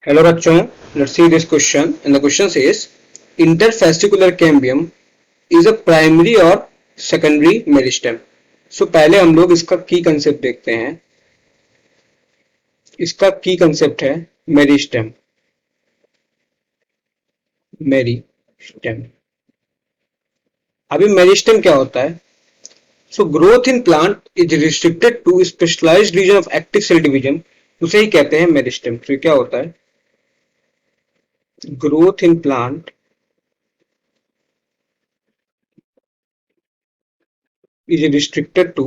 Hello बच्चों, let's see this question and the question says interfascicular cambium is a primary or secondary meristem. So पहले हम लोग इसका की कंसेप्ट देखते हैं. इसका की कंसेप्ट है मेरिस्टेम. मेरिस्टेम. अभी मेरिस्टेम क्या होता है? So growth in plant is restricted to specialized region of active cell division. उसे ही कहते हैं मेरिस्टेम. तो क्या होता है? Growth in plant is restricted to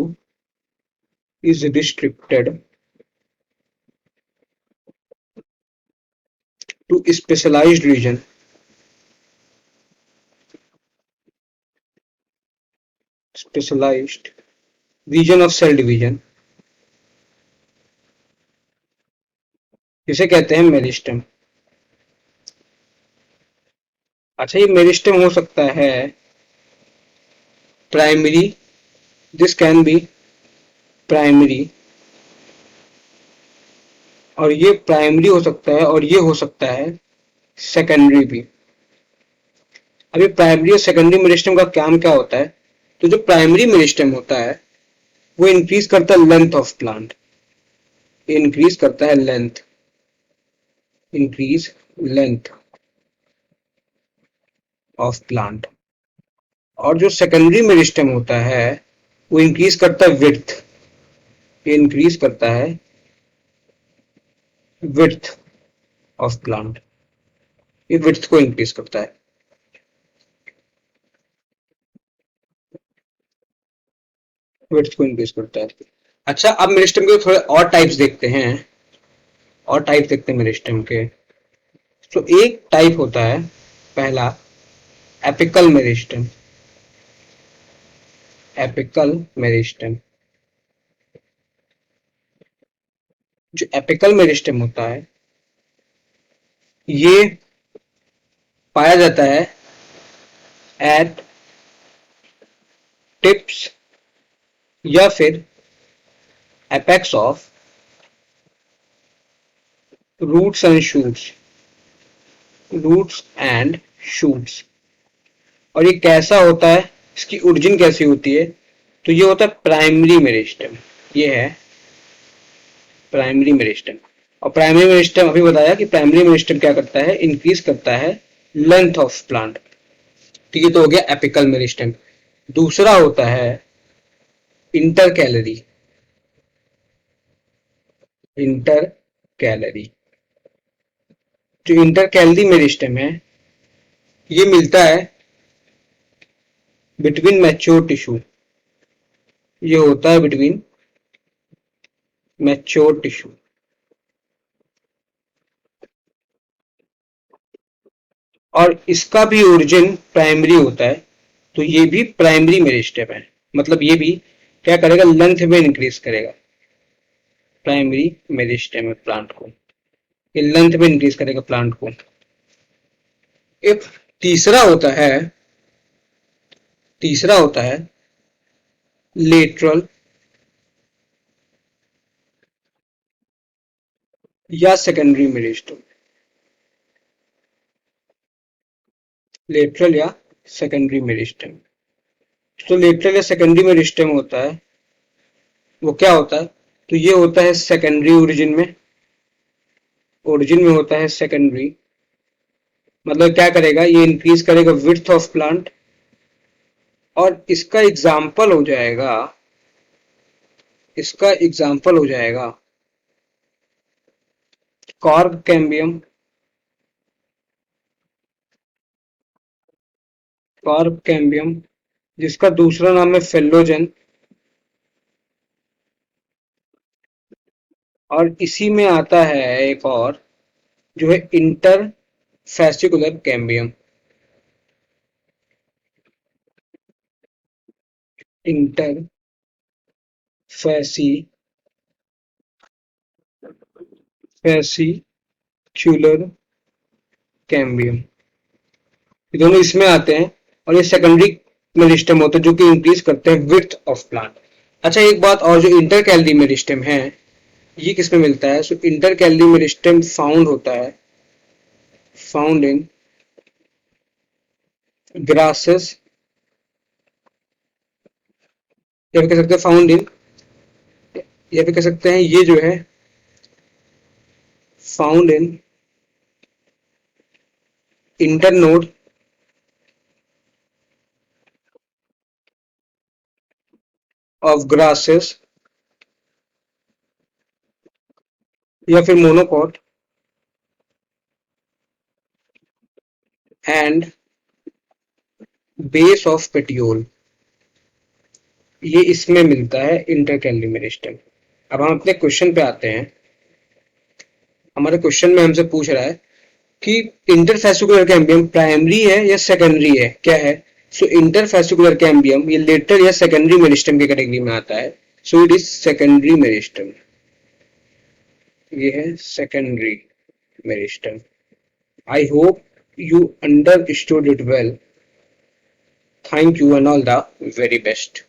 specialized region of cell division जिसे कहते हैं मेरिस्टेम. अच्छा, ये मेरिस्टेम हो सकता है primary, this can be primary, और ये प्राइमरी हो सकता है और ये हो सकता है सेकेंडरी भी. अभी प्राइमरी और सेकेंडरी मेरिस्टेम का काम क्या होता है? तो जो प्राइमरी मेरिस्टेम होता है वो इंक्रीज करता है लेंथ ऑफ प्लांट, इंक्रीज करता है length, increase length of plant. और जो सेकेंडरी मेरिस्टेम होता है वो इंक्रीज करता है विड्थ, इंक्रीज करता है विड्थ ऑफ प्लांट. ये विड्थ को इंक्रीज करता है. विड्थ को इंक्रीज करता है. अच्छा, अब मेरिस्टेम के थोड़े और टाइप्स देखते हैं. और टाइप देखते हैं मेरिस्टेम के. तो एक टाइप होता है पहला एपिकल मेरिस्टेम. Apical meristem. जो एपिकल मेरिस्टेम होता है ये पाया जाता है एट टिप्स या फिर apex of roots and shoots, roots and shoots. और ये कैसा होता है, इसकी ओरिजिन कैसी होती है? तो ये होता है प्राइमरी मेरिस्टेम. ये है प्राइमरी मेरिस्टेम. और प्राइमरी मेरिस्टेम अभी बताया कि प्राइमरी मेरिस्टेम क्या करता है? इंक्रीज करता है लेंथ ऑफ प्लांट. ठीक है, तो हो गया एपिकल मेरिस्टेम. दूसरा होता है इंटरकैलरी. इंटरकैलरी. जो इंटरकैलरी मेरिस्टेम है ये मिलता है बिटवीन मैच्योर टिश्यू. ये होता है बिटवीन मैच्योर टिश्यू. और इसका भी ओरिजिन प्राइमरी होता है. तो ये भी प्राइमरी मेरिस्टेम है. मतलब ये भी क्या करेगा? लेंथ में इंक्रीज करेगा. प्राइमरी मेरिस्टेम है प्लांट को, ये लेंथ में इंक्रीज करेगा प्लांट को. एक तीसरा होता है लेटरल या सेकेंडरी मेरिस्टेम. लेटरल या सेकेंडरी मेरिस्टेम. तो लेटरल या सेकेंडरी मेरिस्टेम होता है वो क्या होता है? तो ये होता है सेकेंडरी ओरिजिन में. ओरिजिन में होता है सेकेंडरी. मतलब क्या करेगा? ये इंक्रीज करेगा विड्थ ऑफ प्लांट. और इसका एग्जाम्पल हो जाएगा कॉर्क कैम्बियम. कॉर्क कैम्बियम जिसका दूसरा नाम है फेलोजेन. और इसी में आता है एक और जो है इंटरफैसिकुलर कैम्बियम. इंटरफैसिक्यूलर कैम्बियम. ये दोनों इसमें आते हैं. और ये सेकेंडरी मेरिस्टेम होता है जो कि इंक्रीज करते हैं विड्थ ऑफ प्लांट. अच्छा, एक बात और, जो इंटरकैलरी मेरिस्टेम है ये किसमें मिलता है? सो इंटरकैलरी मेरिस्टेम फाउंड होता है फाउंड इन ग्रासेस, या फिर कह सकते हैं फाउंड इन, या फिर कह सकते हैं ये जो है found in internode of grasses, या फिर monocot and base of petiole, ये इसमें मिलता है इंटरकैलरी मेरिस्टम। अब हम अपने क्वेश्चन पे आते हैं। हमारे क्वेश्चन में हमसे पूछ रहा है कि इंटरफेसिकुलर कैम्बियम प्राइमरी है या सेकेंडरी है, क्या है? सो इंटरफेसिकुलर कैम्बियम ये लेटर या सेकेंडरी मेरिस्टम की कैटेगरी में आता है। So it is secondary meristem, ये है secondary meristem. I hope you understood it well. Thank you and all the very best.